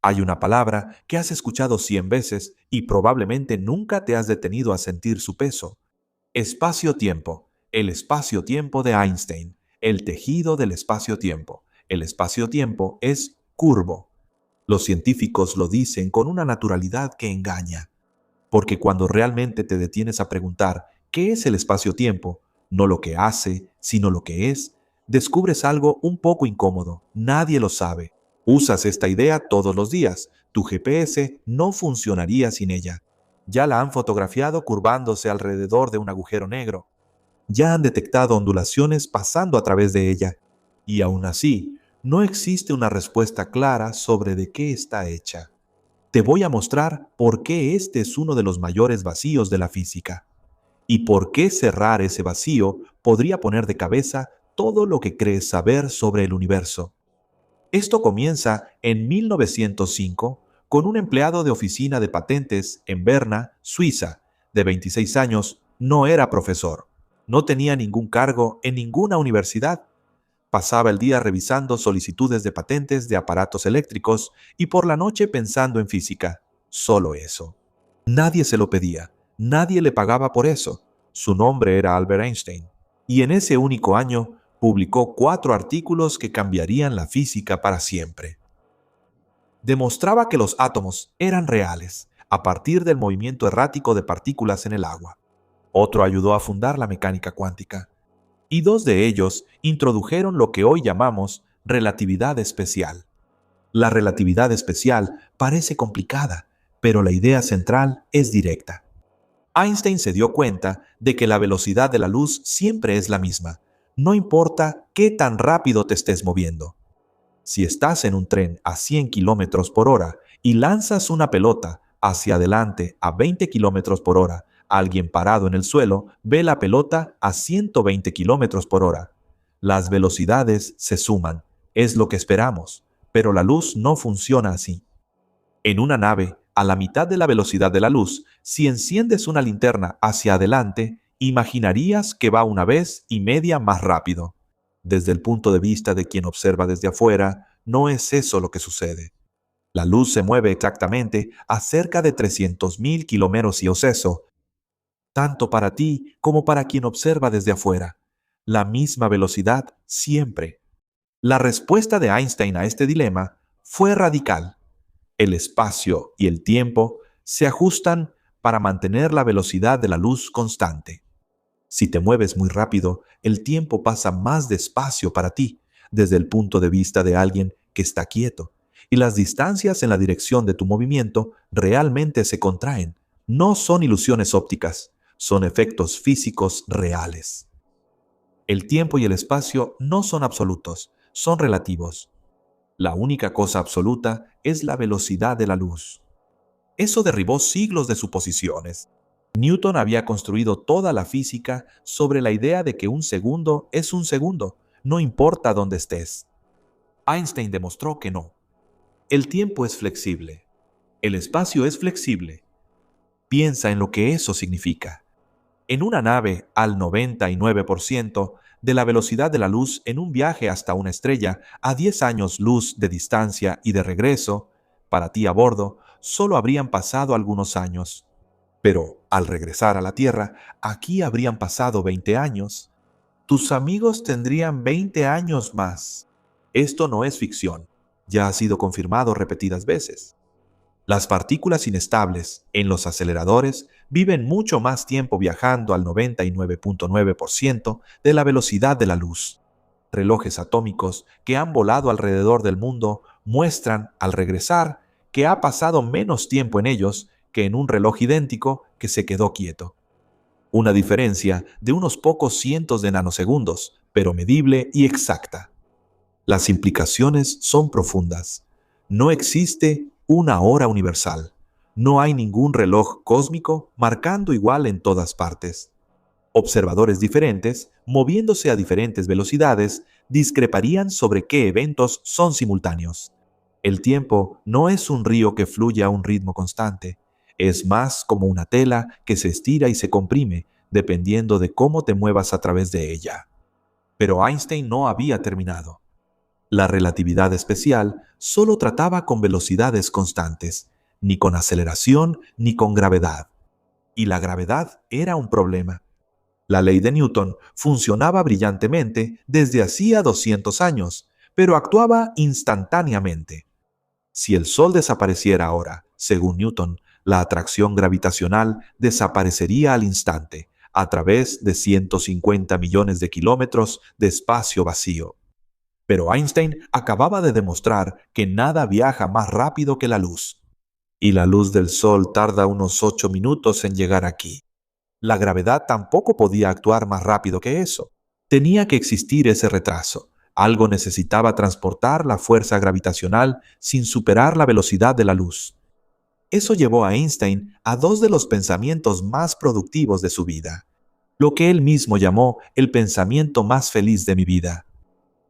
Hay una palabra que has escuchado 100 veces y probablemente nunca te has detenido a sentir su peso. Espacio-tiempo. El espacio-tiempo de Einstein. El tejido del espacio-tiempo. El espacio-tiempo es curvo. Los científicos lo dicen con una naturalidad que engaña, porque cuando realmente te detienes a preguntar qué es el espacio-tiempo, no lo que hace, sino lo que es, descubres algo un poco incómodo. Nadie lo sabe. Usas esta idea todos los días. Tu GPS no funcionaría sin ella. Ya la han fotografiado curvándose alrededor de un agujero negro. Ya han detectado ondulaciones pasando a través de ella. Y aún así, no existe una respuesta clara sobre de qué está hecha. Te voy a mostrar por qué este es uno de los mayores vacíos de la física y por qué cerrar ese vacío podría poner de cabeza todo lo que crees saber sobre el universo. Esto comienza en 1905 con un empleado de oficina de patentes en Berna, Suiza, de 26 años. No era profesor, no tenía ningún cargo en ninguna universidad. Pasaba el día revisando solicitudes de patentes de aparatos eléctricos y por la noche pensando en física. Solo eso. Nadie se lo pedía, nadie le pagaba por eso. Su nombre era Albert Einstein. Y en ese único año publicó 4 artículos que cambiarían la física para siempre. Demostraba que los átomos eran reales a partir del movimiento errático de partículas en el agua. Otro ayudó a fundar la mecánica cuántica. Y 2 de ellos introdujeron lo que hoy llamamos relatividad especial. La relatividad especial parece complicada, pero la idea central es directa. Einstein se dio cuenta de que la velocidad de la luz siempre es la misma, no importa qué tan rápido te estés moviendo. Si estás en un tren a 100 kilómetros por hora y lanzas una pelota hacia adelante a 20 kilómetros por hora, alguien parado en el suelo ve la pelota a 120 kilómetros por hora. Las velocidades se suman, es lo que esperamos, pero la luz no funciona así. En una nave, a la mitad de la velocidad de la luz, si enciendes una linterna hacia adelante, imaginarías que va una vez y media más rápido. Desde el punto de vista de quien observa desde afuera, no es eso lo que sucede. La luz se mueve exactamente a cerca de 300.000 kilómetros y eso, tanto para ti como para quien observa desde afuera. La misma velocidad siempre. La respuesta de Einstein a este dilema fue radical. El espacio y el tiempo se ajustan para mantener la velocidad de la luz constante. Si te mueves muy rápido, el tiempo pasa más despacio para ti, desde el punto de vista de alguien que está quieto, y las distancias en la dirección de tu movimiento realmente se contraen. No son ilusiones ópticas, son efectos físicos reales. El tiempo y el espacio no son absolutos, son relativos. La única cosa absoluta es la velocidad de la luz. Eso derribó siglos de suposiciones. Newton había construido toda la física sobre la idea de que un segundo es un segundo, no importa dónde estés. Einstein demostró que no. El tiempo es flexible. El espacio es flexible. Piensa en lo que eso significa. En una nave al 99% de la velocidad de la luz en un viaje hasta una estrella a 10 años luz de distancia y de regreso, para ti a bordo, solo habrían pasado algunos años. Pero al regresar a la Tierra, aquí habrían pasado 20 años. Tus amigos tendrían 20 años más. Esto no es ficción. Ya ha sido confirmado repetidas veces. Las partículas inestables en los aceleradores viven mucho más tiempo viajando al 99.9% de la velocidad de la luz. Relojes atómicos que han volado alrededor del mundo muestran, al regresar, que ha pasado menos tiempo en ellos que en un reloj idéntico que se quedó quieto. Una diferencia de unos pocos cientos de nanosegundos, pero medible y exacta. Las implicaciones son profundas. No existe una hora universal. No hay ningún reloj cósmico marcando igual en todas partes. Observadores diferentes, moviéndose a diferentes velocidades, discreparían sobre qué eventos son simultáneos. El tiempo no es un río que fluye a un ritmo constante. Es más como una tela que se estira y se comprime, dependiendo de cómo te muevas a través de ella. Pero Einstein no había terminado. La relatividad especial solo trataba con velocidades constantes, ni con aceleración ni con gravedad. Y la gravedad era un problema. La ley de Newton funcionaba brillantemente desde hacía 200 años, pero actuaba instantáneamente. Si el Sol desapareciera ahora, según Newton, la atracción gravitacional desaparecería al instante, a través de 150 millones de kilómetros de espacio vacío. Pero Einstein acababa de demostrar que nada viaja más rápido que la luz. Y la luz del Sol tarda unos 8 minutos en llegar aquí. La gravedad tampoco podía actuar más rápido que eso. Tenía que existir ese retraso. Algo necesitaba transportar la fuerza gravitacional sin superar la velocidad de la luz. Eso llevó a Einstein a dos de los pensamientos más productivos de su vida, lo que él mismo llamó el pensamiento más feliz de mi vida.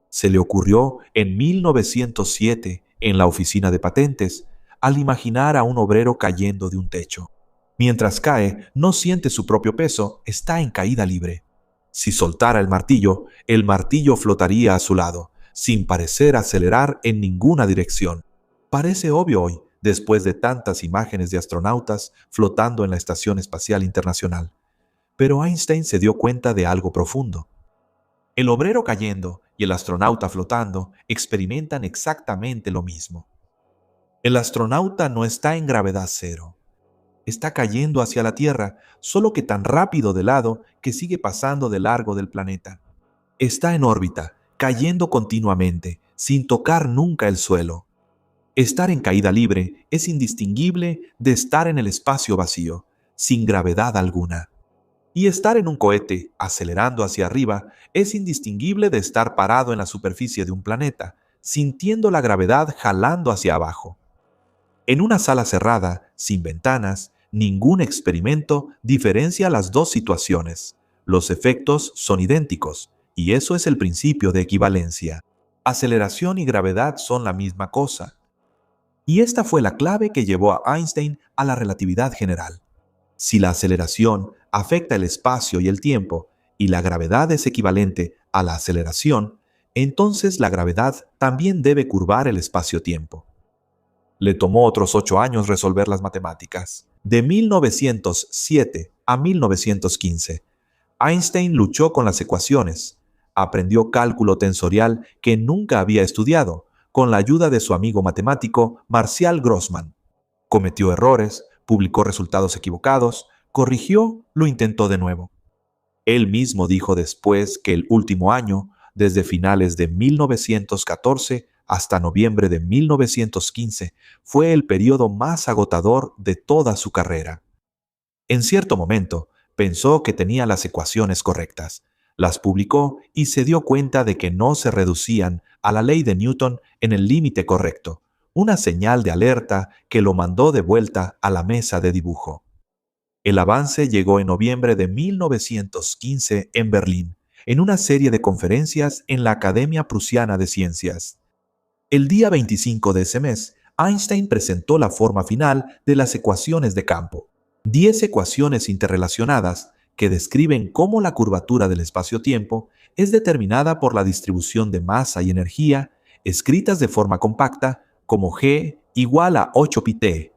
Se le ocurrió en 1907, en la oficina de patentes, al imaginar a un obrero cayendo de un techo. Mientras cae, no siente su propio peso, está en caída libre. Si soltara el martillo flotaría a su lado, sin parecer acelerar en ninguna dirección. Parece obvio hoy, después de tantas imágenes de astronautas flotando en la Estación Espacial Internacional. Pero Einstein se dio cuenta de algo profundo. El obrero cayendo y el astronauta flotando experimentan exactamente lo mismo. El astronauta no está en gravedad cero. Está cayendo hacia la Tierra, solo que tan rápido de lado que sigue pasando de largo del planeta. Está en órbita, cayendo continuamente, sin tocar nunca el suelo. Estar en caída libre es indistinguible de estar en el espacio vacío, sin gravedad alguna. Y estar en un cohete, acelerando hacia arriba, es indistinguible de estar parado en la superficie de un planeta, sintiendo la gravedad jalando hacia abajo. En una sala cerrada, sin ventanas, ningún experimento diferencia las dos situaciones. Los efectos son idénticos, y eso es el principio de equivalencia. Aceleración y gravedad son la misma cosa. Y esta fue la clave que llevó a Einstein a la relatividad general. Si la aceleración afecta el espacio y el tiempo, y la gravedad es equivalente a la aceleración, entonces la gravedad también debe curvar el espacio-tiempo. Le tomó otros 8 años resolver las matemáticas. De 1907 a 1915, Einstein luchó con las ecuaciones. Aprendió cálculo tensorial que nunca había estudiado, con la ayuda de su amigo matemático Marcial Grossman. Cometió errores, publicó resultados equivocados, corrigió, lo intentó de nuevo. Él mismo dijo después que el último año, desde finales de 1914 hasta noviembre de 1915, fue el periodo más agotador de toda su carrera. En cierto momento, pensó que tenía las ecuaciones correctas, las publicó y se dio cuenta de que no se reducían a la ley de Newton en el límite correcto, una señal de alerta que lo mandó de vuelta a la mesa de dibujo. El avance llegó en noviembre de 1915 en Berlín, en una serie de conferencias en la Academia Prusiana de Ciencias. El día 25 de ese mes, Einstein presentó la forma final de las ecuaciones de campo, 10 ecuaciones interrelacionadas que describen cómo la curvatura del espacio-tiempo es determinada por la distribución de masa y energía, escritas de forma compacta como G igual a 8πt.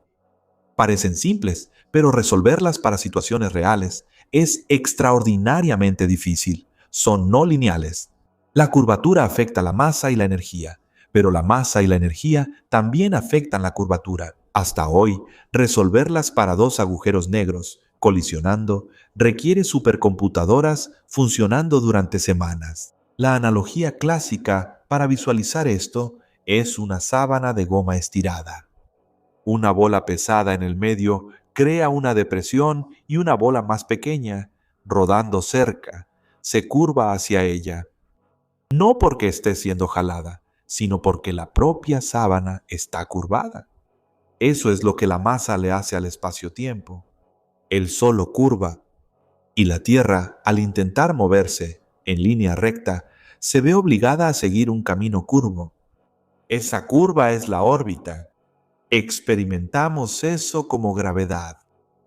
Parecen simples, pero resolverlas para situaciones reales es extraordinariamente difícil. Son no lineales. La curvatura afecta la masa y la energía, pero la masa y la energía también afectan la curvatura. Hasta hoy, resolverlas para dos agujeros negros, colisionando, requiere supercomputadoras funcionando durante semanas. La analogía clásica para visualizar esto es una sábana de goma estirada. Una bola pesada en el medio crea una depresión y una bola más pequeña, rodando cerca, se curva hacia ella. No porque esté siendo jalada, sino porque la propia sábana está curvada. Eso es lo que la masa le hace al espacio-tiempo. Él solo curva, y la Tierra, al intentar moverse en línea recta, se ve obligada a seguir un camino curvo. Esa curva es la órbita. Experimentamos eso como gravedad.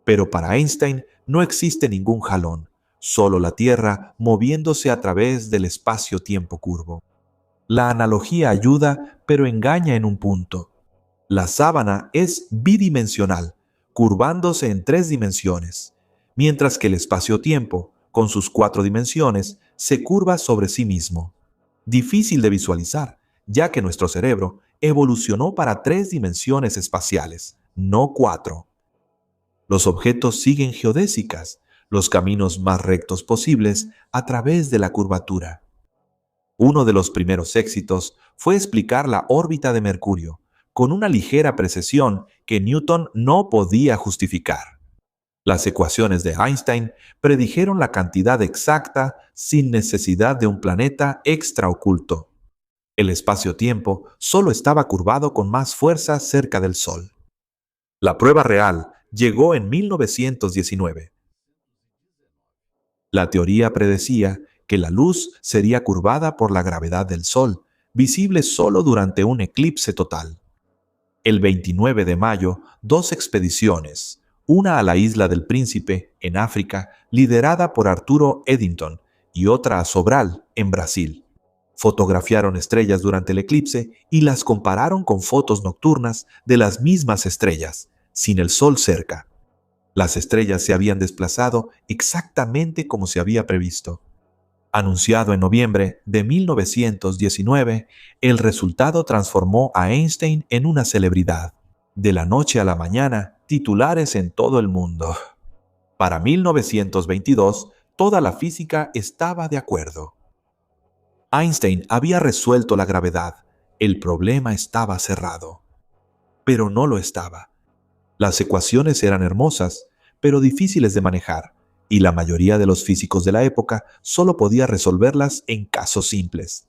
Pero para Einstein no existe ningún jalón, solo la Tierra moviéndose a través del espacio-tiempo curvo. La analogía ayuda, pero engaña en un punto. La sábana es bidimensional, curvándose en 3 dimensiones, mientras que el espacio-tiempo, con sus 4 dimensiones, se curva sobre sí mismo. Difícil de visualizar, ya que nuestro cerebro evolucionó para 3 dimensiones espaciales, no 4. Los objetos siguen geodésicas, los caminos más rectos posibles a través de la curvatura. Uno de los primeros éxitos fue explicar la órbita de Mercurio, con una ligera precisión que Newton no podía justificar. Las ecuaciones de Einstein predijeron la cantidad exacta sin necesidad de un planeta extra oculto. El espacio-tiempo solo estaba curvado con más fuerza cerca del Sol. La prueba real llegó en 1919. La teoría predecía que la luz sería curvada por la gravedad del Sol, visible solo durante un eclipse total. El 29 de mayo, 2 expediciones, una a la isla del Príncipe, en África, liderada por Arturo Eddington, y otra a Sobral, en Brasil, fotografiaron estrellas durante el eclipse y las compararon con fotos nocturnas de las mismas estrellas, sin el Sol cerca. Las estrellas se habían desplazado exactamente como se había previsto. Anunciado en noviembre de 1919, el resultado transformó a Einstein en una celebridad. De la noche a la mañana, titulares en todo el mundo. Para 1922, toda la física estaba de acuerdo. Einstein había resuelto la gravedad. El problema estaba cerrado. Pero no lo estaba. Las ecuaciones eran hermosas, pero difíciles de manejar, y la mayoría de los físicos de la época solo podía resolverlas en casos simples.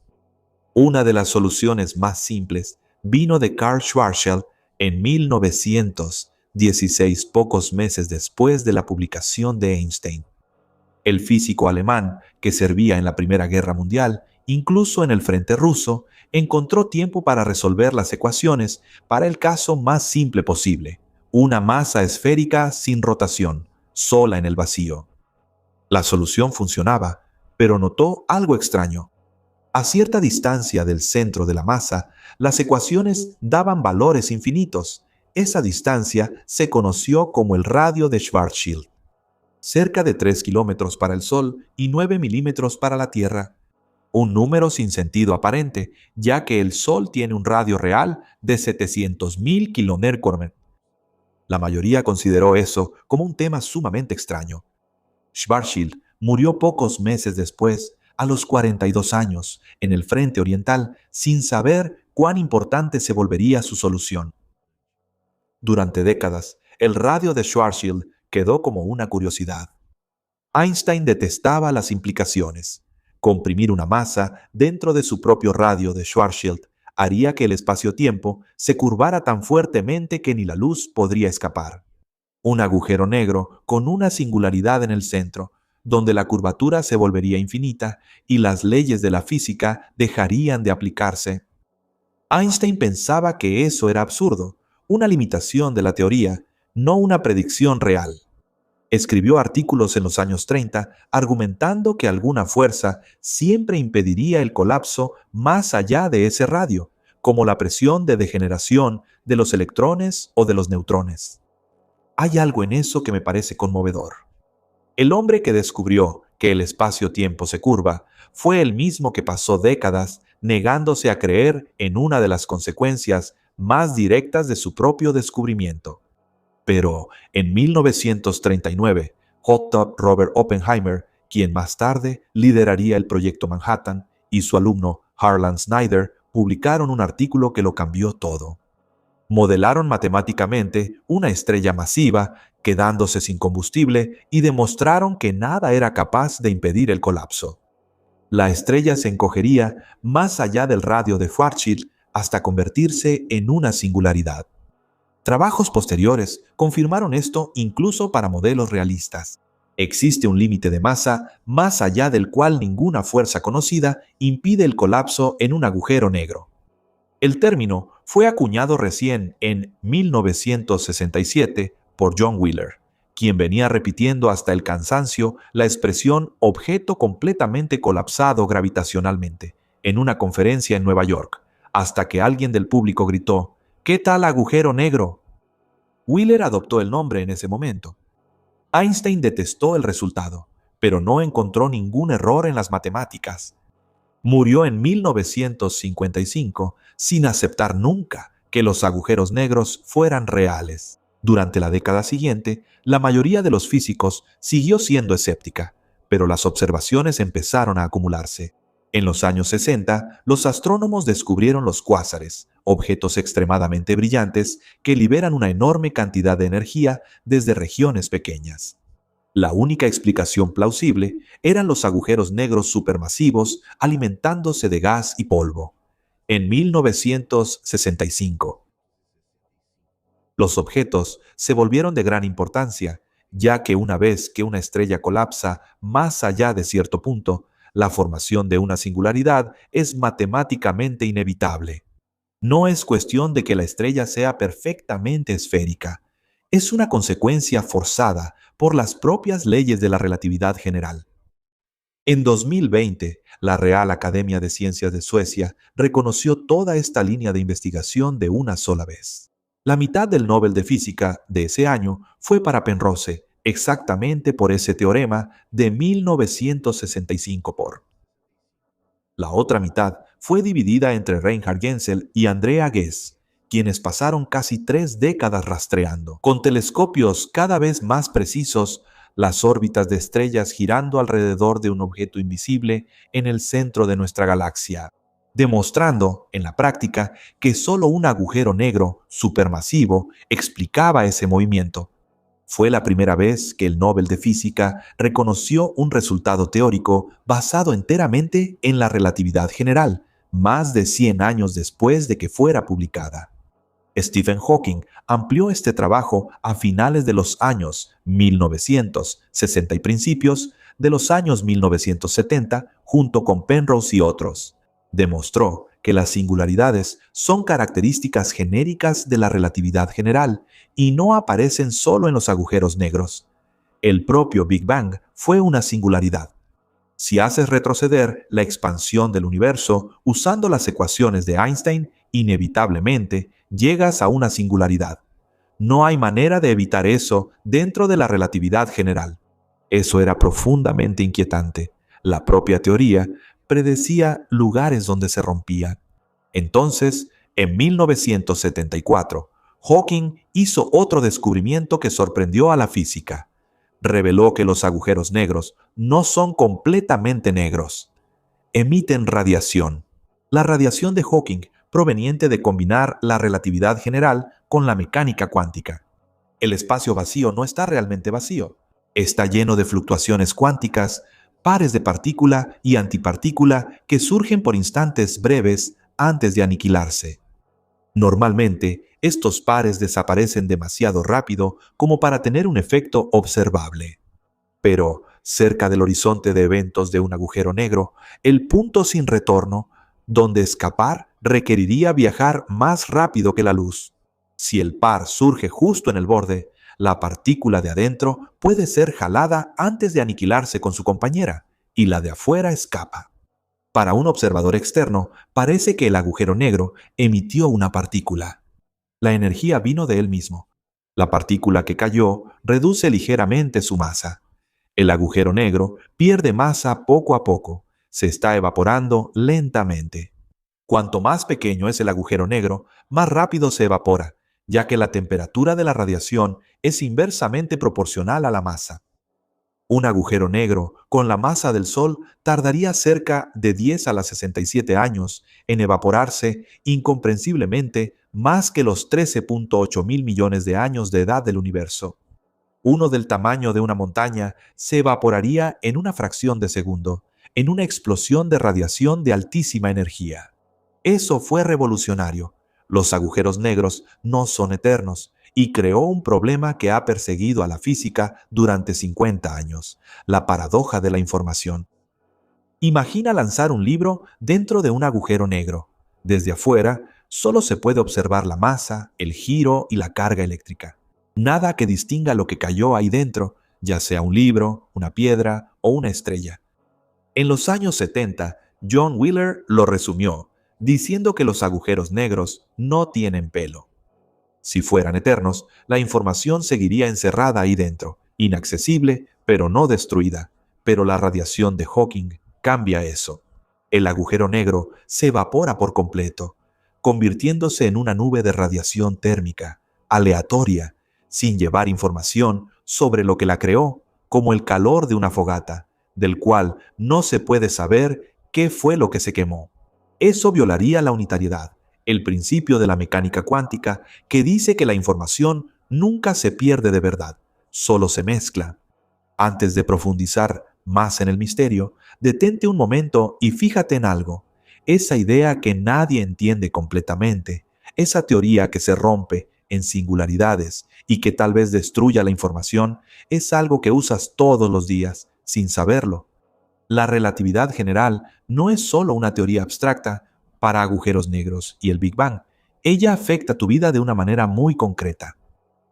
Una de las soluciones más simples vino de Karl Schwarzschild en 1916, pocos meses después de la publicación de Einstein. El físico alemán, que servía en la Primera Guerra Mundial, incluso en el frente ruso, encontró tiempo para resolver las ecuaciones para el caso más simple posible: una masa esférica sin rotación, sola en el vacío. La solución funcionaba, pero notó algo extraño. A cierta distancia del centro de la masa, las ecuaciones daban valores infinitos. Esa distancia se conoció como el radio de Schwarzschild. Cerca de 3 kilómetros para el Sol y 9 milímetros para la Tierra. Un número sin sentido aparente, ya que el Sol tiene un radio real de 700.000 km. La mayoría consideró eso como un tema sumamente extraño. Schwarzschild murió pocos meses después, a los 42 años, en el frente oriental, sin saber cuán importante se volvería su solución. Durante décadas, el radio de Schwarzschild quedó como una curiosidad. Einstein detestaba las implicaciones. Comprimir una masa dentro de su propio radio de Schwarzschild haría que el espacio-tiempo se curvara tan fuertemente que ni la luz podría escapar. Un agujero negro con una singularidad en el centro, donde la curvatura se volvería infinita y las leyes de la física dejarían de aplicarse. Einstein pensaba que eso era absurdo, una limitación de la teoría, no una predicción real. Escribió artículos en los años 30 argumentando que alguna fuerza siempre impediría el colapso más allá de ese radio, como la presión de degeneración de los electrones o de los neutrones. Hay algo en eso que me parece conmovedor. El hombre que descubrió que el espacio-tiempo se curva fue el mismo que pasó décadas negándose a creer en una de las consecuencias más directas de su propio descubrimiento. Pero en 1939, J. Robert Oppenheimer, quien más tarde lideraría el proyecto Manhattan, y su alumno Harlan Snyder publicaron un artículo que lo cambió todo. Modelaron matemáticamente una estrella masiva quedándose sin combustible y demostraron que nada era capaz de impedir el colapso. La estrella se encogería más allá del radio de Schwarzschild hasta convertirse en una singularidad. Trabajos posteriores confirmaron esto incluso para modelos realistas. Existe un límite de masa más allá del cual ninguna fuerza conocida impide el colapso en un agujero negro. El término fue acuñado recién en 1967 por John Wheeler, quien venía repitiendo hasta el cansancio la expresión objeto completamente colapsado gravitacionalmente, en una conferencia en Nueva York, hasta que alguien del público gritó: ¿Qué tal agujero negro? Wheeler adoptó el nombre en ese momento. Einstein detestó el resultado, pero no encontró ningún error en las matemáticas. Murió en 1955 sin aceptar nunca que los agujeros negros fueran reales. Durante la década siguiente, la mayoría de los físicos siguió siendo escéptica, pero las observaciones empezaron a acumularse. En los años 60, los astrónomos descubrieron los cuásares, objetos extremadamente brillantes que liberan una enorme cantidad de energía desde regiones pequeñas. La única explicación plausible eran los agujeros negros supermasivos alimentándose de gas y polvo. En 1965, los objetos se volvieron de gran importancia, ya que una vez que una estrella colapsa más allá de cierto punto, la formación de una singularidad es matemáticamente inevitable. No es cuestión de que la estrella sea perfectamente esférica. Es una consecuencia forzada por las propias leyes de la relatividad general. En 2020, la Real Academia de Ciencias de Suecia reconoció toda esta línea de investigación de una sola vez. La mitad del Nobel de Física de ese año fue para Penrose, exactamente por ese teorema de 1965 por. La otra mitad fue dividida entre Reinhard Genzel y Andrea Ghez, quienes pasaron casi 3 décadas rastreando, con telescopios cada vez más precisos, las órbitas de estrellas girando alrededor de un objeto invisible en el centro de nuestra galaxia, demostrando, en la práctica, que solo un agujero negro supermasivo explicaba ese movimiento. Fue la primera vez que el Nobel de Física reconoció un resultado teórico basado enteramente en la relatividad general, más de 100 años después de que fuera publicada. Stephen Hawking amplió este trabajo a finales de los años 1960 y principios de los años 1970 junto con Penrose y otros. Demostró que las singularidades son características genéricas de la relatividad general y no aparecen solo en los agujeros negros. El propio Big Bang fue una singularidad. Si haces retroceder la expansión del universo usando las ecuaciones de Einstein, inevitablemente llegas a una singularidad. No hay manera de evitar eso dentro de la relatividad general. Eso era profundamente inquietante. La propia teoría predecía lugares donde se rompía. Entonces, en 1974, Hawking hizo otro descubrimiento que sorprendió a la física. Reveló que los agujeros negros no son completamente negros. Emiten radiación. La radiación de Hawking proveniente de combinar la relatividad general con la mecánica cuántica. El espacio vacío no está realmente vacío. Está lleno de fluctuaciones cuánticas, pares de partícula y antipartícula que surgen por instantes breves antes de aniquilarse. Normalmente, estos pares desaparecen demasiado rápido como para tener un efecto observable. Pero, cerca del horizonte de eventos de un agujero negro, el punto sin retorno, donde escapar requeriría viajar más rápido que la luz. Si el par surge justo en el borde, la partícula de adentro puede ser jalada antes de aniquilarse con su compañera, y la de afuera escapa. Para un observador externo, parece que el agujero negro emitió una partícula. La energía vino de él mismo. La partícula que cayó reduce ligeramente su masa. El agujero negro pierde masa poco a poco. Se está evaporando lentamente. Cuanto más pequeño es el agujero negro, más rápido se evapora, ya que la temperatura de la radiación es inversamente proporcional a la masa. Un agujero negro con la masa del Sol tardaría cerca de 10 a la 67 años en evaporarse incomprensiblemente más que los 13.8 mil millones de años de edad del universo. Uno del tamaño de una montaña se evaporaría en una fracción de segundo, en una explosión de radiación de altísima energía. Eso fue revolucionario. Los agujeros negros no son eternos y creó un problema que ha perseguido a la física durante 50 años, la paradoja de la información. Imagina lanzar un libro dentro de un agujero negro. Desde afuera, solo se puede observar la masa, el giro y la carga eléctrica. Nada que distinga lo que cayó ahí dentro, ya sea un libro, una piedra o una estrella. En los años 70, John Wheeler lo resumió, diciendo que los agujeros negros no tienen pelo. Si fueran eternos, la información seguiría encerrada ahí dentro, inaccesible, pero no destruida. Pero la radiación de Hawking cambia eso. El agujero negro se evapora por completo, convirtiéndose en una nube de radiación térmica, aleatoria, sin llevar información sobre lo que la creó, como el calor de una fogata, del cual no se puede saber qué fue lo que se quemó. Eso violaría la unitariedad, el principio de la mecánica cuántica que dice que la información nunca se pierde de verdad, solo se mezcla. Antes de profundizar más en el misterio, detente un momento y fíjate en algo. Esa idea que nadie entiende completamente, esa teoría que se rompe en singularidades y que tal vez destruya la información, es algo que usas todos los días, sin saberlo. La relatividad general no es solo una teoría abstracta para agujeros negros y el Big Bang. Ella afecta tu vida de una manera muy concreta.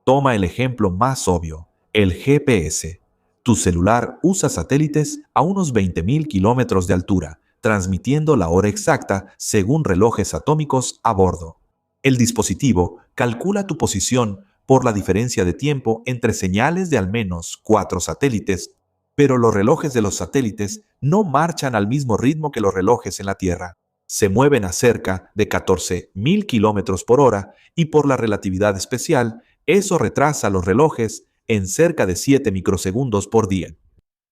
Toma el ejemplo más obvio, el GPS. Tu celular usa satélites a unos 20.000 kilómetros de altura, transmitiendo la hora exacta según relojes atómicos a bordo. El dispositivo calcula tu posición por la diferencia de tiempo entre señales de al menos 4 satélites, pero los relojes de los satélites no marchan al mismo ritmo que los relojes en la Tierra. Se mueven a cerca de 14.000 kilómetros por hora y por la relatividad especial, eso retrasa los relojes en cerca de 7 microsegundos por día.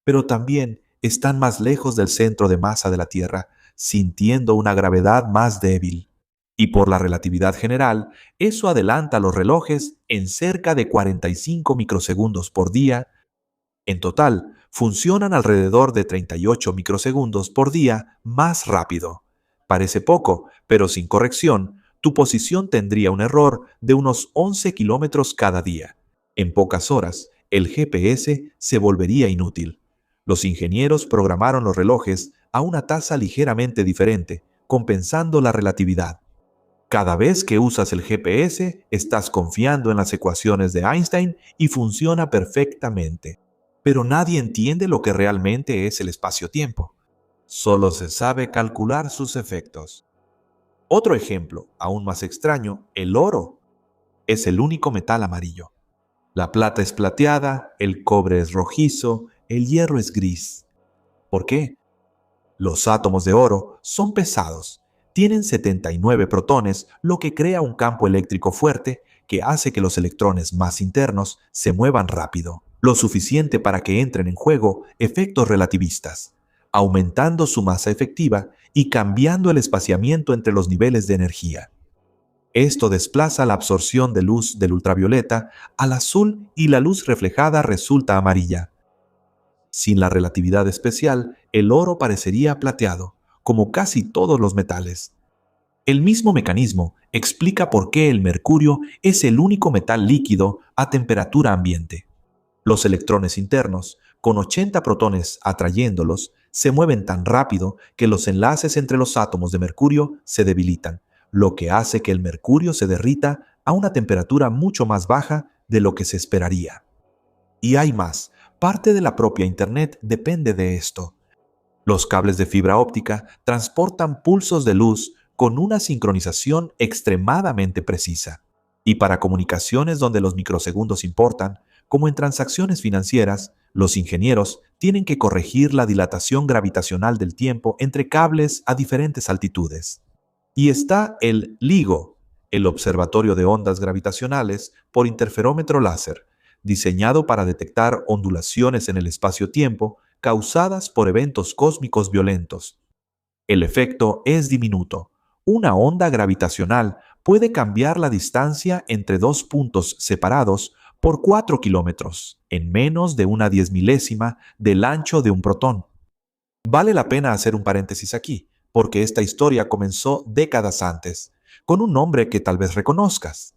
Pero también están más lejos del centro de masa de la Tierra, sintiendo una gravedad más débil. Y por la relatividad general, eso adelanta los relojes en cerca de 45 microsegundos por día. En total, funcionan alrededor de 38 microsegundos por día más rápido. Parece poco, pero sin corrección, tu posición tendría un error de unos 11 kilómetros cada día. En pocas horas, el GPS se volvería inútil. Los ingenieros programaron los relojes a una tasa ligeramente diferente, compensando la relatividad. Cada vez que usas el GPS, estás confiando en las ecuaciones de Einstein y funciona perfectamente. Pero nadie entiende lo que realmente es el espacio-tiempo. Solo se sabe calcular sus efectos. Otro ejemplo, aún más extraño, el oro. Es el único metal amarillo. La plata es plateada, el cobre es rojizo, el hierro es gris. ¿Por qué? Los átomos de oro son pesados. Tienen 79 protones, lo que crea un campo eléctrico fuerte que hace que los electrones más internos se muevan rápido, lo suficiente para que entren en juego efectos relativistas, aumentando su masa efectiva y cambiando el espaciamiento entre los niveles de energía. Esto desplaza la absorción de luz del ultravioleta al azul y la luz reflejada resulta amarilla. Sin la relatividad especial, el oro parecería plateado, como casi todos los metales. El mismo mecanismo explica por qué el mercurio es el único metal líquido a temperatura ambiente. Los electrones internos, con 80 protones atrayéndolos, se mueven tan rápido que los enlaces entre los átomos de mercurio se debilitan, lo que hace que el mercurio se derrita a una temperatura mucho más baja de lo que se esperaría. Y hay más, parte de la propia Internet depende de esto. Los cables de fibra óptica transportan pulsos de luz con una sincronización extremadamente precisa. Y para comunicaciones donde los microsegundos importan, como en transacciones financieras, los ingenieros tienen que corregir la dilatación gravitacional del tiempo entre cables a diferentes altitudes. Y está el LIGO, el Observatorio de Ondas Gravitacionales por Interferómetro Láser, diseñado para detectar ondulaciones en el espacio-tiempo causadas por eventos cósmicos violentos. El efecto es diminuto. Una onda gravitacional puede cambiar la distancia entre dos puntos separados por 4 kilómetros, en menos de una 10.000ª del ancho de un protón. Vale la pena hacer un paréntesis aquí, porque esta historia comenzó décadas antes, con un nombre que tal vez reconozcas.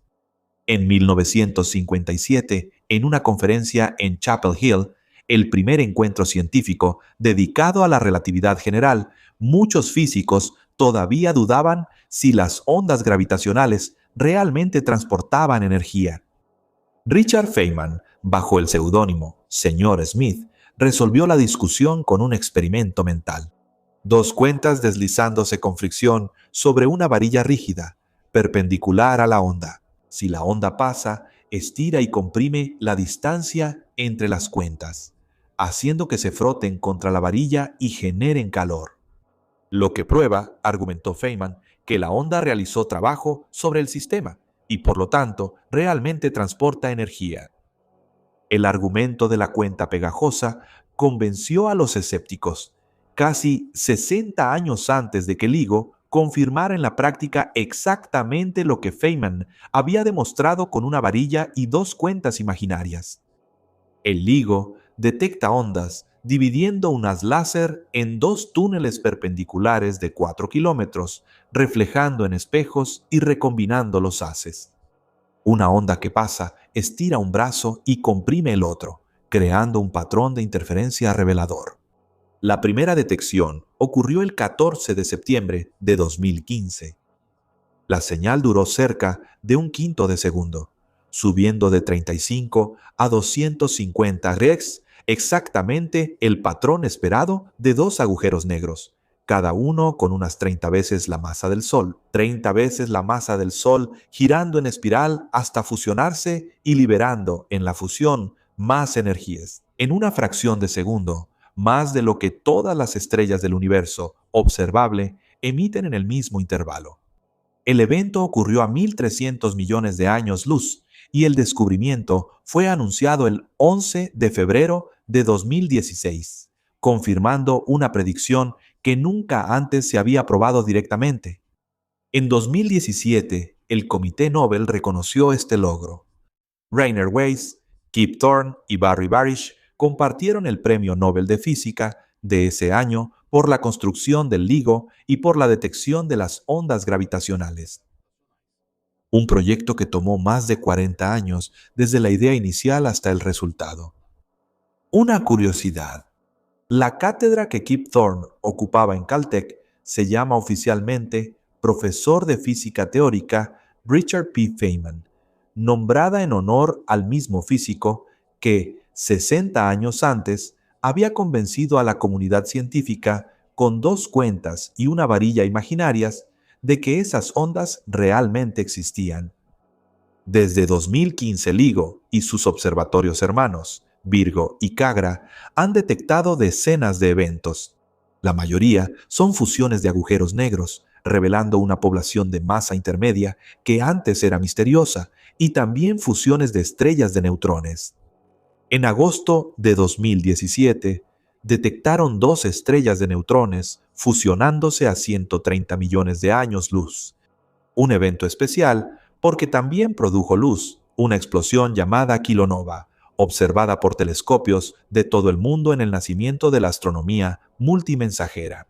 En 1957, en una conferencia en Chapel Hill, el primer encuentro científico dedicado a la relatividad general, muchos físicos todavía dudaban si las ondas gravitacionales realmente transportaban energía. Richard Feynman, bajo el seudónimo Sr. Smith, resolvió la discusión con un experimento mental. Dos cuentas deslizándose con fricción sobre una varilla rígida, perpendicular a la onda. Si la onda pasa, estira y comprime la distancia entre las cuentas, haciendo que se froten contra la varilla y generen calor. Lo que prueba, argumentó Feynman, que la onda realizó trabajo sobre el sistema y por lo tanto realmente transporta energía. El argumento de la cuenta pegajosa convenció a los escépticos, casi 60 años antes de que LIGO confirmara en la práctica exactamente lo que Feynman había demostrado con una varilla y dos cuentas imaginarias. El LIGO detecta ondas dividiendo un haz láser en dos túneles perpendiculares de 4 kilómetros, reflejando en espejos y recombinando los haces. Una onda que pasa estira un brazo y comprime el otro, creando un patrón de interferencia revelador. La primera detección ocurrió el 14 de septiembre de 2015. La señal duró cerca de un quinto de segundo, subiendo de 35 a 250 Hz, exactamente el patrón esperado de dos agujeros negros, cada uno con unas 30 veces la masa del Sol. 30 veces la masa del Sol girando en espiral hasta fusionarse y liberando en la fusión más energías. En una fracción de segundo, más de lo que todas las estrellas del universo observable emiten en el mismo intervalo. El evento ocurrió a 1.300 millones de años luz y el descubrimiento fue anunciado el 11 de febrero de 2016, confirmando una predicción que nunca antes se había probado directamente. En 2017, el Comité Nobel reconoció este logro. Rainer Weiss, Kip Thorne y Barry Barish compartieron el Premio Nobel de Física de ese año por la construcción del LIGO y por la detección de las ondas gravitacionales. Un proyecto que tomó más de 40 años desde la idea inicial hasta el resultado. Una curiosidad. La cátedra que Kip Thorne ocupaba en Caltech se llama oficialmente Profesor de Física Teórica Richard P. Feynman, nombrada en honor al mismo físico que, 60 años antes, había convencido a la comunidad científica con dos cuentas y una varilla imaginarias de que esas ondas realmente existían. Desde 2015 LIGO y sus observatorios hermanos, Virgo y Cagra, han detectado decenas de eventos. La mayoría son fusiones de agujeros negros, revelando una población de masa intermedia que antes era misteriosa, y también fusiones de estrellas de neutrones. En agosto de 2017, detectaron dos estrellas de neutrones fusionándose a 130 millones de años luz. Un evento especial porque también produjo luz, una explosión llamada kilonova, observada por telescopios de todo el mundo en el nacimiento de la astronomía multimensajera.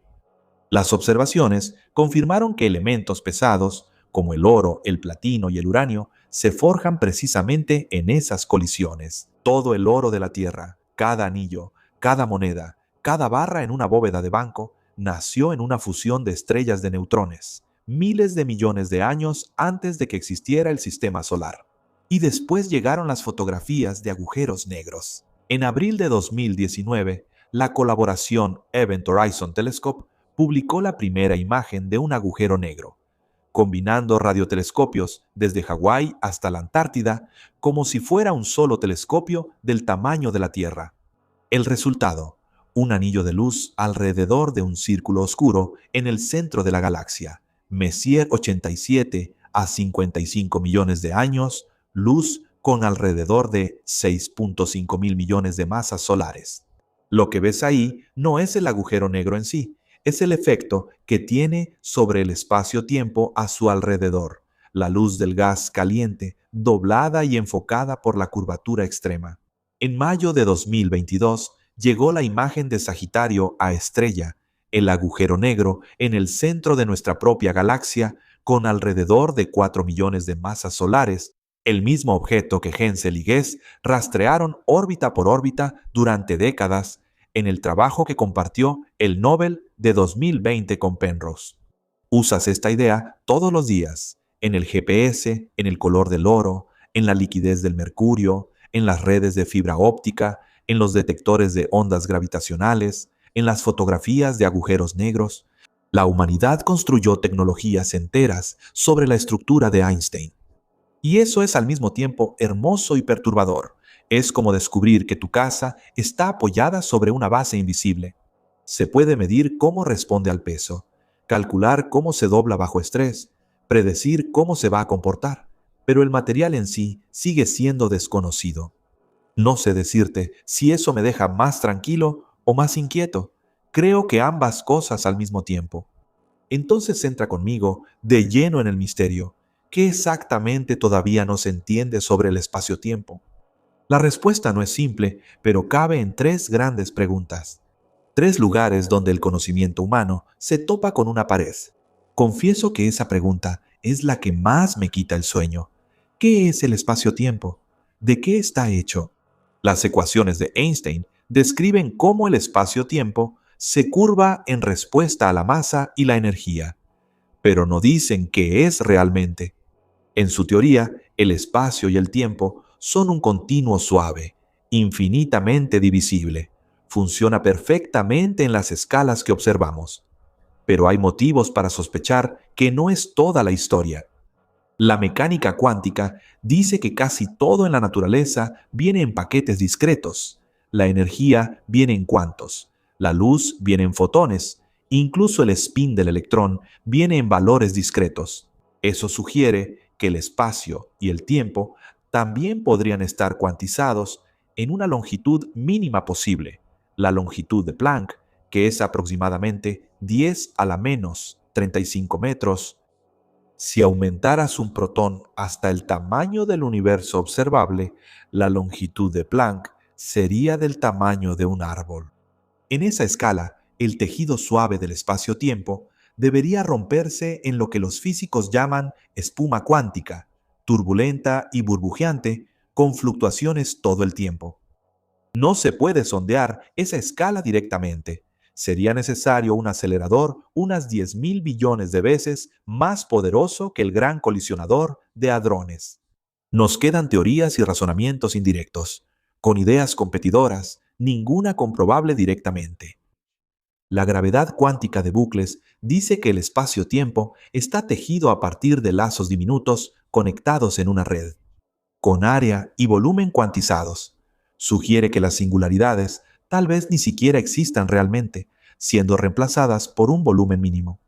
Las observaciones confirmaron que elementos pesados, como el oro, el platino y el uranio, se forjan precisamente en esas colisiones. Todo el oro de la Tierra, cada anillo, cada moneda, cada barra en una bóveda de banco, nació en una fusión de estrellas de neutrones, miles de millones de años antes de que existiera el sistema solar. Y después llegaron las fotografías de agujeros negros. En abril de 2019, la colaboración Event Horizon Telescope publicó la primera imagen de un agujero negro, combinando radiotelescopios desde Hawái hasta la Antártida como si fuera un solo telescopio del tamaño de la Tierra. El resultado, un anillo de luz alrededor de un círculo oscuro en el centro de la galaxia, Messier 87 a 55 millones de años, luz con alrededor de 6.5 mil millones de masas solares. Lo que ves ahí no es el agujero negro en sí, es el efecto que tiene sobre el espacio-tiempo a su alrededor, la luz del gas caliente, doblada y enfocada por la curvatura extrema. En mayo de 2022 llegó la imagen de Sagitario a Estrella, el agujero negro en el centro de nuestra propia galaxia, con alrededor de 4 millones de masas solares, el mismo objeto que Hensel y Guess rastrearon órbita por órbita durante décadas en el trabajo que compartió el Nobel de 2020 con Penrose. Usas esta idea todos los días, en el GPS, en el color del oro, en la liquidez del mercurio, en las redes de fibra óptica, en los detectores de ondas gravitacionales, en las fotografías de agujeros negros, la humanidad construyó tecnologías enteras sobre la estructura de Einstein. Y eso es al mismo tiempo hermoso y perturbador. Es como descubrir que tu casa está apoyada sobre una base invisible. Se puede medir cómo responde al peso, calcular cómo se dobla bajo estrés, predecir cómo se va a comportar, pero el material en sí sigue siendo desconocido. No sé decirte si eso me deja más tranquilo o más inquieto. Creo que ambas cosas al mismo tiempo. Entonces entra conmigo de lleno en el misterio. ¿Qué exactamente todavía no se entiende sobre el espacio-tiempo? La respuesta no es simple, pero cabe en tres grandes preguntas. Tres lugares donde el conocimiento humano se topa con una pared. Confieso que esa pregunta es la que más me quita el sueño. ¿Qué es el espacio-tiempo? ¿De qué está hecho? Las ecuaciones de Einstein describen cómo el espacio-tiempo se curva en respuesta a la masa y la energía, pero no dicen qué es realmente. En su teoría, el espacio y el tiempo son un continuo suave, infinitamente divisible. Funciona perfectamente en las escalas que observamos. Pero hay motivos para sospechar que no es toda la historia. La mecánica cuántica dice que casi todo en la naturaleza viene en paquetes discretos. La energía viene en cuantos, la luz viene en fotones, incluso el spin del electrón viene en valores discretos. Eso sugiere que el espacio y el tiempo también podrían estar cuantizados en una longitud mínima posible, la longitud de Planck, que es aproximadamente 10 a la menos 35 metros. Si aumentaras un protón hasta el tamaño del universo observable, la longitud de Planck sería del tamaño de un árbol. En esa escala, el tejido suave del espacio-tiempo debería romperse en lo que los físicos llaman espuma cuántica, turbulenta y burbujeante, con fluctuaciones todo el tiempo. No se puede sondear esa escala directamente. Sería necesario un acelerador unas 10.000 billones de veces más poderoso que el gran colisionador de hadrones. Nos quedan teorías y razonamientos indirectos, con ideas competidoras, ninguna comprobable directamente. La gravedad cuántica de bucles dice que el espacio-tiempo está tejido a partir de lazos diminutos conectados en una red, con área y volumen cuantizados. Sugiere que las singularidades tal vez ni siquiera existan realmente, siendo reemplazadas por un volumen mínimo.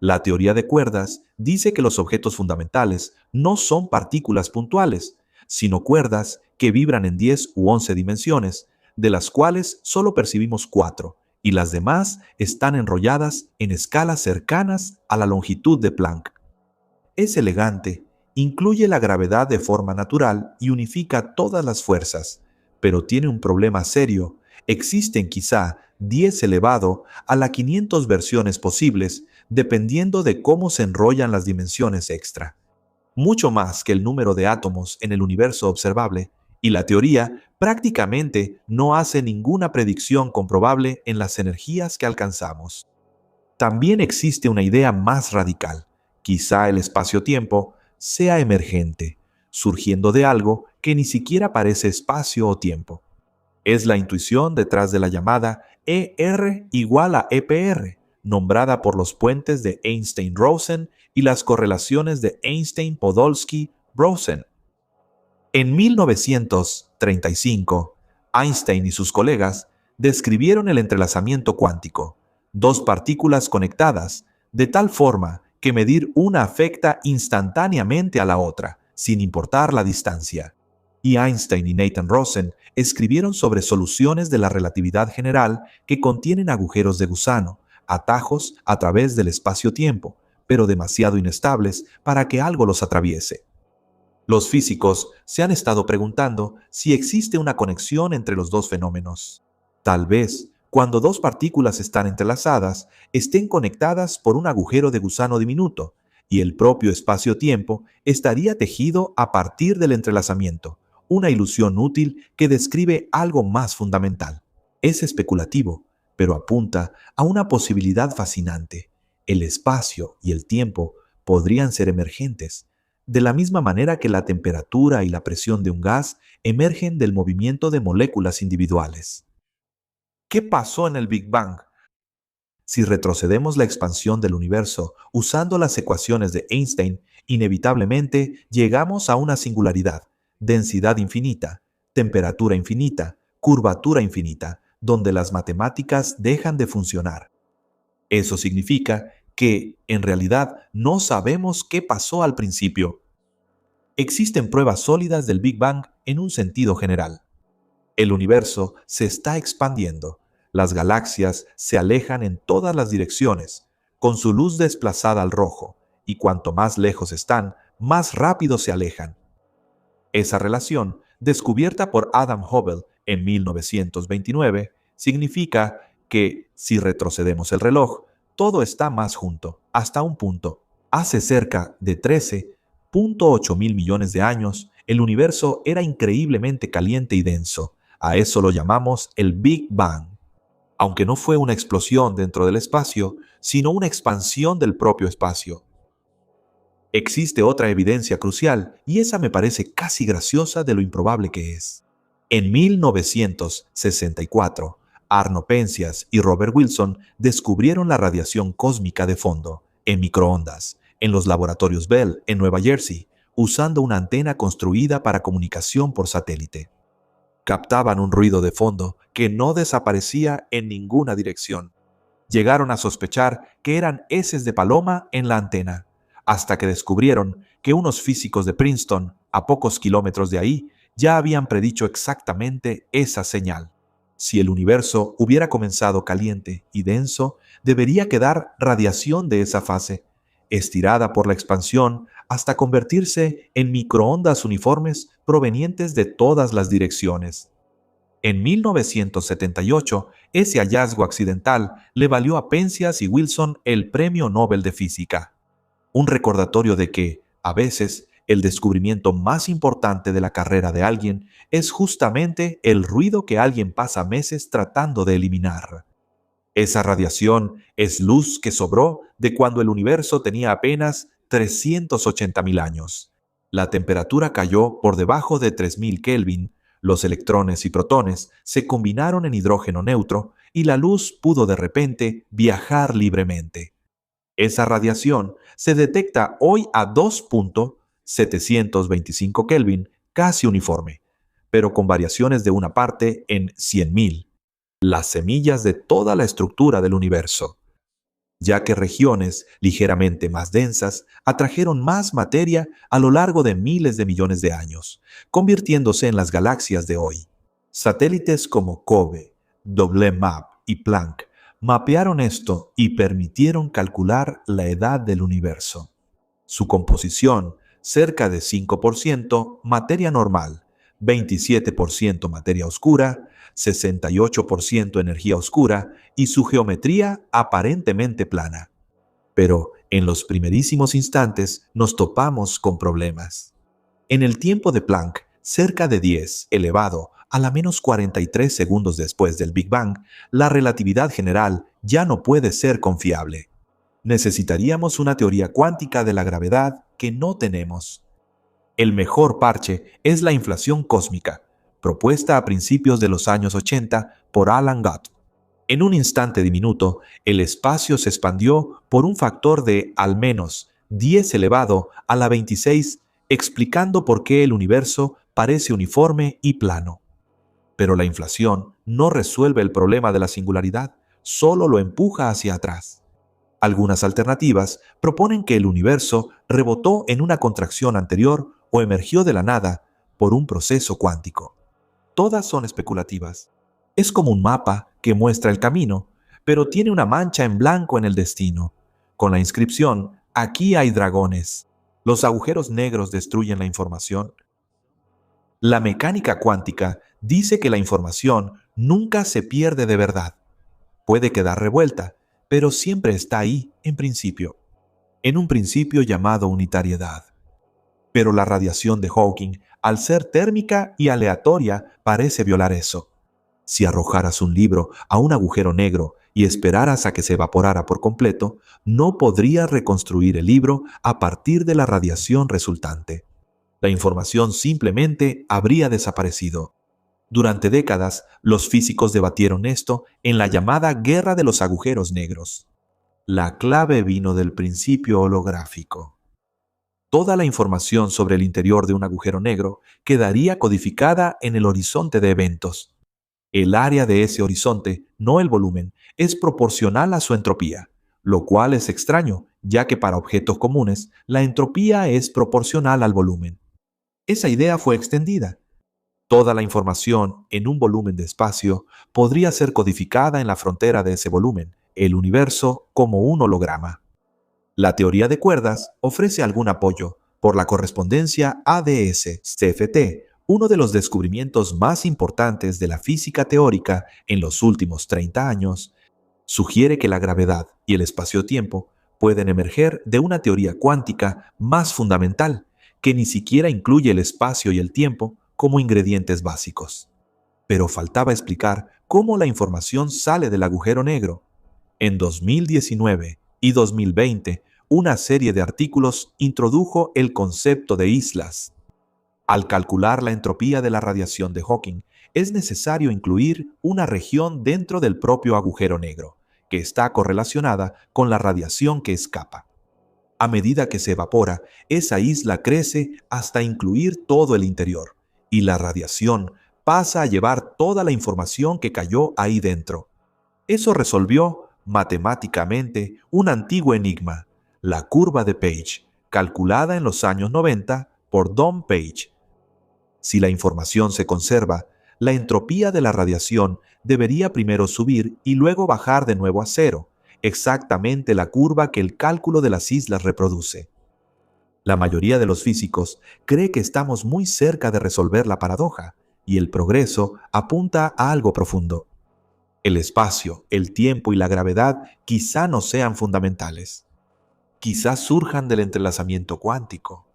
La teoría de cuerdas dice que los objetos fundamentales no son partículas puntuales, sino cuerdas que vibran en 10 u 11 dimensiones, de las cuales solo percibimos 4, y las demás están enrolladas en escalas cercanas a la longitud de Planck. Es elegante, incluye la gravedad de forma natural y unifica todas las fuerzas, pero tiene un problema serio. Existen quizá 10 elevado a la 500 versiones posibles, dependiendo de cómo se enrollan las dimensiones extra. Mucho más que el número de átomos en el universo observable, y la teoría prácticamente no hace ninguna predicción comprobable en las energías que alcanzamos. También existe una idea más radical. Quizá el espacio-tiempo sea emergente, surgiendo de algo que ni siquiera parece espacio o tiempo. Es la intuición detrás de la llamada ER igual a EPR, nombrada por los puentes de Einstein-Rosen y las correlaciones de Einstein-Podolsky-Rosen. En 1935, Einstein y sus colegas describieron el entrelazamiento cuántico, dos partículas conectadas, de tal forma que medir una afecta instantáneamente a la otra, sin importar la distancia. Y Einstein y Nathan Rosen escribieron sobre soluciones de la relatividad general que contienen agujeros de gusano, atajos a través del espacio-tiempo, pero demasiado inestables para que algo los atraviese. Los físicos se han estado preguntando si existe una conexión entre los dos fenómenos. Tal vez, cuando dos partículas están entrelazadas, estén conectadas por un agujero de gusano diminuto, y el propio espacio-tiempo estaría tejido a partir del entrelazamiento, una ilusión útil que describe algo más fundamental. Es especulativo, pero apunta a una posibilidad fascinante. El espacio y el tiempo podrían ser emergentes, de la misma manera que la temperatura y la presión de un gas emergen del movimiento de moléculas individuales. ¿Qué pasó en el Big Bang? Si retrocedemos la expansión del universo usando las ecuaciones de Einstein, inevitablemente llegamos a una singularidad, densidad infinita, temperatura infinita, curvatura infinita, donde las matemáticas dejan de funcionar. Eso significa que, en realidad, no sabemos qué pasó al principio. Existen pruebas sólidas del Big Bang en un sentido general. El universo se está expandiendo. Las galaxias se alejan en todas las direcciones, con su luz desplazada al rojo, y cuanto más lejos están, más rápido se alejan. Esa relación, descubierta por Adam Hubble en 1929, significa que, si retrocedemos el reloj, todo está más junto, hasta un punto. Hace cerca de 13.8 mil millones de años, el universo era increíblemente caliente y denso. A eso lo llamamos el Big Bang. Aunque no fue una explosión dentro del espacio, sino una expansión del propio espacio. Existe otra evidencia crucial, y esa me parece casi graciosa de lo improbable que es. En 1964, Arno Penzias y Robert Wilson descubrieron la radiación cósmica de fondo, en microondas, en los laboratorios Bell, en Nueva Jersey, usando una antena construida para comunicación por satélite. Captaban un ruido de fondo que no desaparecía en ninguna dirección. Llegaron a sospechar que eran heces de paloma en la antena, hasta que descubrieron que unos físicos de Princeton, a pocos kilómetros de ahí, ya habían predicho exactamente esa señal. Si el universo hubiera comenzado caliente y denso, debería quedar radiación de esa fase, estirada por la expansión hasta convertirse en microondas uniformes provenientes de todas las direcciones. En 1978, ese hallazgo accidental le valió a Penzias y Wilson el Premio Nobel de Física. Un recordatorio de que, a veces, el descubrimiento más importante de la carrera de alguien es justamente el ruido que alguien pasa meses tratando de eliminar. Esa radiación es luz que sobró de cuando el universo tenía apenas 380.000 años. La temperatura cayó por debajo de 3000 Kelvin, los electrones y protones se combinaron en hidrógeno neutro y la luz pudo de repente viajar libremente. Esa radiación se detecta hoy a 2.725 Kelvin, casi uniforme, pero con variaciones de una parte en 100.000, las semillas de toda la estructura del universo, ya que regiones ligeramente más densas atrajeron más materia a lo largo de miles de millones de años, convirtiéndose en las galaxias de hoy. Satélites como COBE, WMAP y Planck mapearon esto y permitieron calcular la edad del universo. Su composición, cerca de 5% materia normal, 27% materia oscura, 68% energía oscura y su geometría aparentemente plana. Pero en los primerísimos instantes nos topamos con problemas. En el tiempo de Planck, cerca de 10 elevado a la menos 43 segundos después del Big Bang, la relatividad general ya no puede ser confiable. Necesitaríamos una teoría cuántica de la gravedad que no tenemos. El mejor parche es la inflación cósmica, propuesta a principios de los años 80 por Alan Guth. En un instante diminuto, el espacio se expandió por un factor de al menos 10 elevado a la 26, explicando por qué el universo parece uniforme y plano. Pero la inflación no resuelve el problema de la singularidad, solo lo empuja hacia atrás. Algunas alternativas proponen que el universo rebotó en una contracción anterior o emergió de la nada por un proceso cuántico. Todas son especulativas. Es como un mapa que muestra el camino, pero tiene una mancha en blanco en el destino, con la inscripción «Aquí hay dragones». ¿Los agujeros negros destruyen la información? La mecánica cuántica dice que la información nunca se pierde de verdad. Puede quedar revuelta, pero siempre está ahí en principio, en un principio llamado unitariedad. Pero la radiación de Hawking, al ser térmica y aleatoria, parece violar eso. Si arrojaras un libro a un agujero negro y esperaras a que se evaporara por completo, no podrías reconstruir el libro a partir de la radiación resultante. La información simplemente habría desaparecido. Durante décadas, los físicos debatieron esto en la llamada Guerra de los Agujeros Negros. La clave vino del principio holográfico. Toda la información sobre el interior de un agujero negro quedaría codificada en el horizonte de eventos. El área de ese horizonte, no el volumen, es proporcional a su entropía, lo cual es extraño, ya que para objetos comunes, la entropía es proporcional al volumen. Esa idea fue extendida. Toda la información en un volumen de espacio podría ser codificada en la frontera de ese volumen, el universo, como un holograma. La teoría de cuerdas ofrece algún apoyo por la correspondencia ADS-CFT, uno de los descubrimientos más importantes de la física teórica en los últimos 30 años, sugiere que la gravedad y el espacio-tiempo pueden emerger de una teoría cuántica más fundamental, que ni siquiera incluye el espacio y el tiempo como ingredientes básicos. Pero faltaba explicar cómo la información sale del agujero negro. En 2019 y 2020, una serie de artículos introdujo el concepto de islas. Al calcular la entropía de la radiación de Hawking, es necesario incluir una región dentro del propio agujero negro, que está correlacionada con la radiación que escapa. A medida que se evapora, esa isla crece hasta incluir todo el interior, y la radiación pasa a llevar toda la información que cayó ahí dentro. Eso resolvió matemáticamente un antiguo enigma, la curva de Page, calculada en los años 90 por Don Page. Si la información se conserva, la entropía de la radiación debería primero subir y luego bajar de nuevo a cero, exactamente la curva que el cálculo de las islas reproduce. La mayoría de los físicos cree que estamos muy cerca de resolver la paradoja, y el progreso apunta a algo profundo. El espacio, el tiempo y la gravedad quizá no sean fundamentales. Quizás surjan del entrelazamiento cuántico.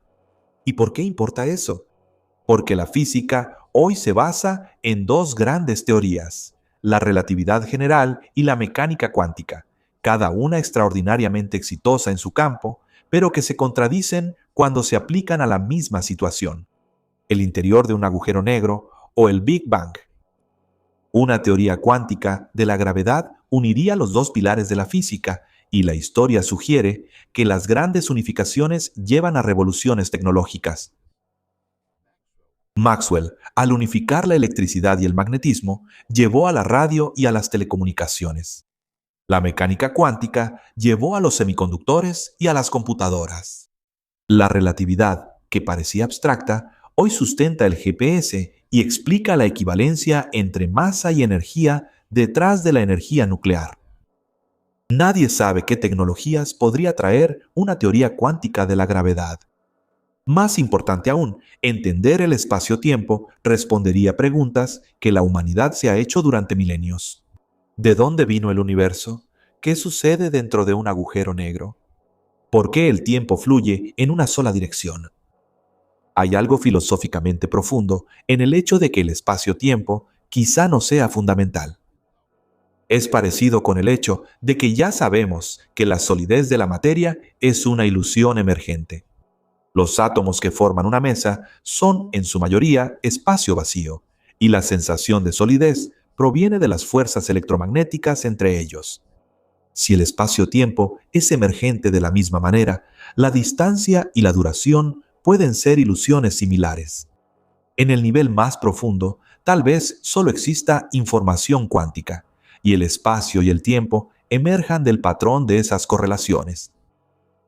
¿Y por qué importa eso? Porque la física hoy se basa en dos grandes teorías, la relatividad general y la mecánica cuántica, cada una extraordinariamente exitosa en su campo, pero que se contradicen cuando se aplican a la misma situación, el interior de un agujero negro o el Big Bang. Una teoría cuántica de la gravedad uniría los dos pilares de la física, y la historia sugiere que las grandes unificaciones llevan a revoluciones tecnológicas. Maxwell, al unificar la electricidad y el magnetismo, llevó a la radio y a las telecomunicaciones. La mecánica cuántica llevó a los semiconductores y a las computadoras. La relatividad, que parecía abstracta, hoy sustenta el GPS y explica la equivalencia entre masa y energía detrás de la energía nuclear. Nadie sabe qué tecnologías podría traer una teoría cuántica de la gravedad. Más importante aún, entender el espacio-tiempo respondería preguntas que la humanidad se ha hecho durante milenios. ¿De dónde vino el universo? ¿Qué sucede dentro de un agujero negro? ¿Por qué el tiempo fluye en una sola dirección? Hay algo filosóficamente profundo en el hecho de que el espacio-tiempo quizá no sea fundamental. Es parecido con el hecho de que ya sabemos que la solidez de la materia es una ilusión emergente. Los átomos que forman una mesa son, en su mayoría, espacio vacío, y la sensación de solidez proviene de las fuerzas electromagnéticas entre ellos. Si el espacio-tiempo es emergente de la misma manera, la distancia y la duración pueden ser ilusiones similares. En el nivel más profundo, tal vez solo exista información cuántica, y el espacio y el tiempo emerjan del patrón de esas correlaciones.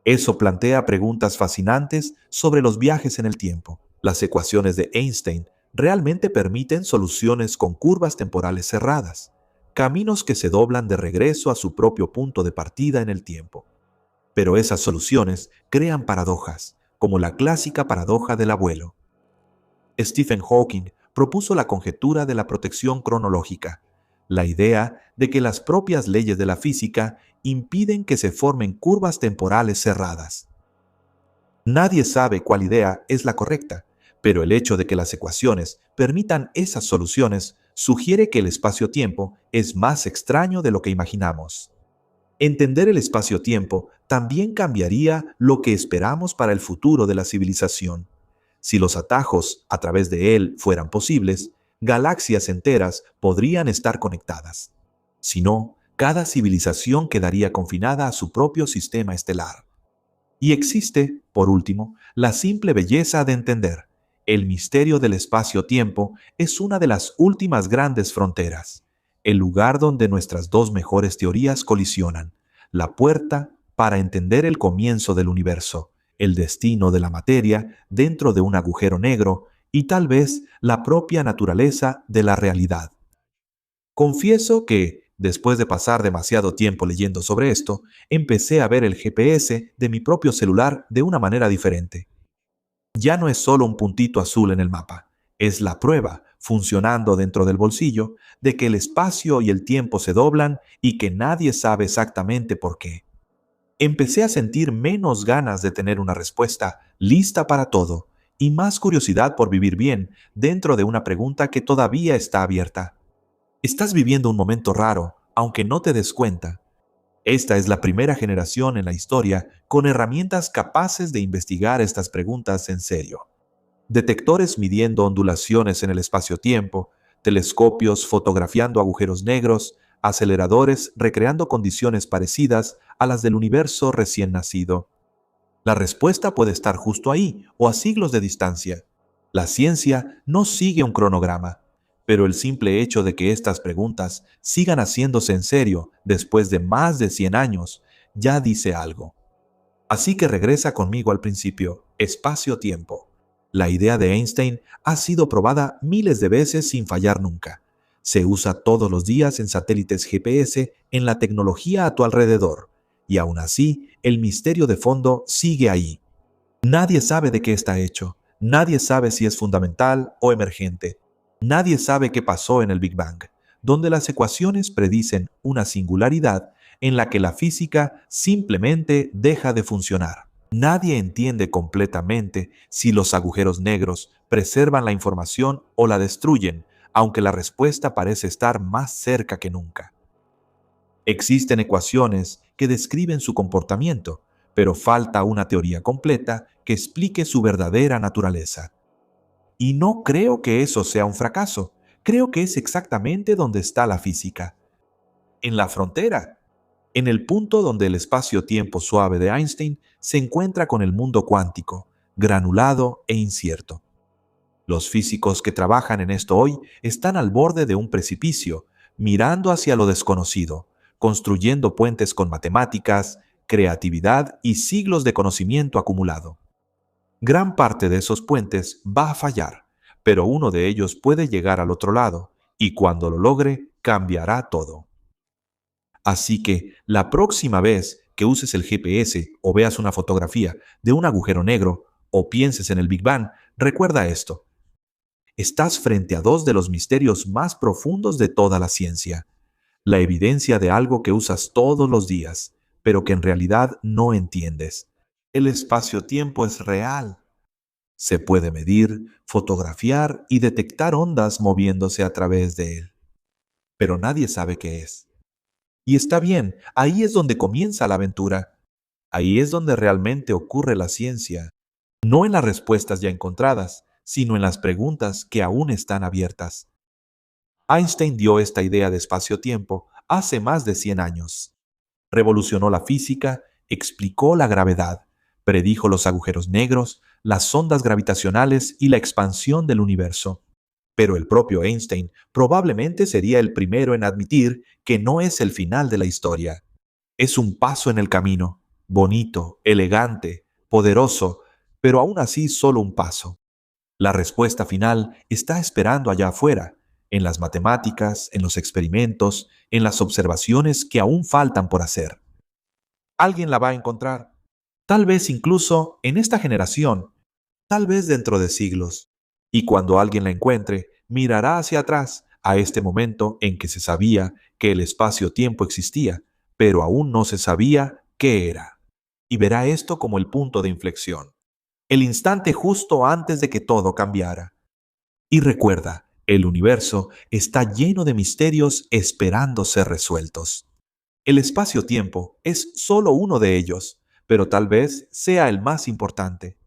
Eso plantea preguntas fascinantes sobre los viajes en el tiempo. Las ecuaciones de Einstein realmente permiten soluciones con curvas temporales cerradas, caminos que se doblan de regreso a su propio punto de partida en el tiempo. Pero esas soluciones crean paradojas, como la clásica paradoja del abuelo. Stephen Hawking propuso la conjetura de la protección cronológica, la idea de que las propias leyes de la física impiden que se formen curvas temporales cerradas. Nadie sabe cuál idea es la correcta, pero el hecho de que las ecuaciones permitan esas soluciones sugiere que el espacio-tiempo es más extraño de lo que imaginamos. Entender el espacio-tiempo también cambiaría lo que esperamos para el futuro de la civilización. Si los atajos a través de él fueran posibles, galaxias enteras podrían estar conectadas. Si no, cada civilización quedaría confinada a su propio sistema estelar. Y existe, por último, la simple belleza de entender. El misterio del espacio-tiempo es una de las últimas grandes fronteras, el lugar donde nuestras dos mejores teorías colisionan, la puerta para entender el comienzo del universo, el destino de la materia dentro de un agujero negro y tal vez la propia naturaleza de la realidad. Confieso que, después de pasar demasiado tiempo leyendo sobre esto, empecé a ver el GPS de mi propio celular de una manera diferente. Ya no es solo un puntito azul en el mapa, es la prueba, funcionando dentro del bolsillo, de que el espacio y el tiempo se doblan y que nadie sabe exactamente por qué. Empecé a sentir menos ganas de tener una respuesta lista para todo y más curiosidad por vivir bien dentro de una pregunta que todavía está abierta. Estás viviendo un momento raro, aunque no te des cuenta. Esta es la primera generación en la historia con herramientas capaces de investigar estas preguntas en serio. Detectores midiendo ondulaciones en el espacio-tiempo, telescopios fotografiando agujeros negros, aceleradores recreando condiciones parecidas a las del universo recién nacido. La respuesta puede estar justo ahí o a siglos de distancia. La ciencia no sigue un cronograma, pero el simple hecho de que estas preguntas sigan haciéndose en serio después de más de 100 años ya dice algo. Así que regresa conmigo al principio, espacio-tiempo. La idea de Einstein ha sido probada miles de veces sin fallar nunca. Se usa todos los días en satélites GPS en la tecnología a tu alrededor. Y aún así, el misterio de fondo sigue ahí. Nadie sabe de qué está hecho. Nadie sabe si es fundamental o emergente. Nadie sabe qué pasó en el Big Bang, donde las ecuaciones predicen una singularidad en la que la física simplemente deja de funcionar. Nadie entiende completamente si los agujeros negros preservan la información o la destruyen, aunque la respuesta parece estar más cerca que nunca. Existen ecuaciones que describen su comportamiento, pero falta una teoría completa que explique su verdadera naturaleza. Y no creo que eso sea un fracaso. Creo que es exactamente donde está la física. En la frontera. En el punto donde el espacio-tiempo suave de Einstein se encuentra con el mundo cuántico, granulado e incierto. Los físicos que trabajan en esto hoy están al borde de un precipicio, mirando hacia lo desconocido, construyendo puentes con matemáticas, creatividad y siglos de conocimiento acumulado. Gran parte de esos puentes va a fallar, pero uno de ellos puede llegar al otro lado, y cuando lo logre, cambiará todo. Así que la próxima vez que uses el GPS o veas una fotografía de un agujero negro o pienses en el Big Bang, recuerda esto. Estás frente a dos de los misterios más profundos de toda la ciencia. La evidencia de algo que usas todos los días, pero que en realidad no entiendes. El espacio-tiempo es real. Se puede medir, fotografiar y detectar ondas moviéndose a través de él. Pero nadie sabe qué es. Y está bien, ahí es donde comienza la aventura. Ahí es donde realmente ocurre la ciencia. No en las respuestas ya encontradas, sino en las preguntas que aún están abiertas. Einstein dio esta idea de espacio-tiempo hace más de 100 años. Revolucionó la física, explicó la gravedad, predijo los agujeros negros, las ondas gravitacionales y la expansión del universo. Pero el propio Einstein probablemente sería el primero en admitir que no es el final de la historia. Es un paso en el camino, bonito, elegante, poderoso, pero aún así solo un paso. La respuesta final está esperando allá afuera, en las matemáticas, en los experimentos, en las observaciones que aún faltan por hacer. Alguien la va a encontrar, tal vez incluso en esta generación, tal vez dentro de siglos. Y cuando alguien la encuentre, mirará hacia atrás a este momento en que se sabía que el espacio-tiempo existía, pero aún no se sabía qué era. Y verá esto como el punto de inflexión, el instante justo antes de que todo cambiara. Y recuerda, el universo está lleno de misterios esperando ser resueltos. El espacio-tiempo es solo uno de ellos, pero tal vez sea el más importante.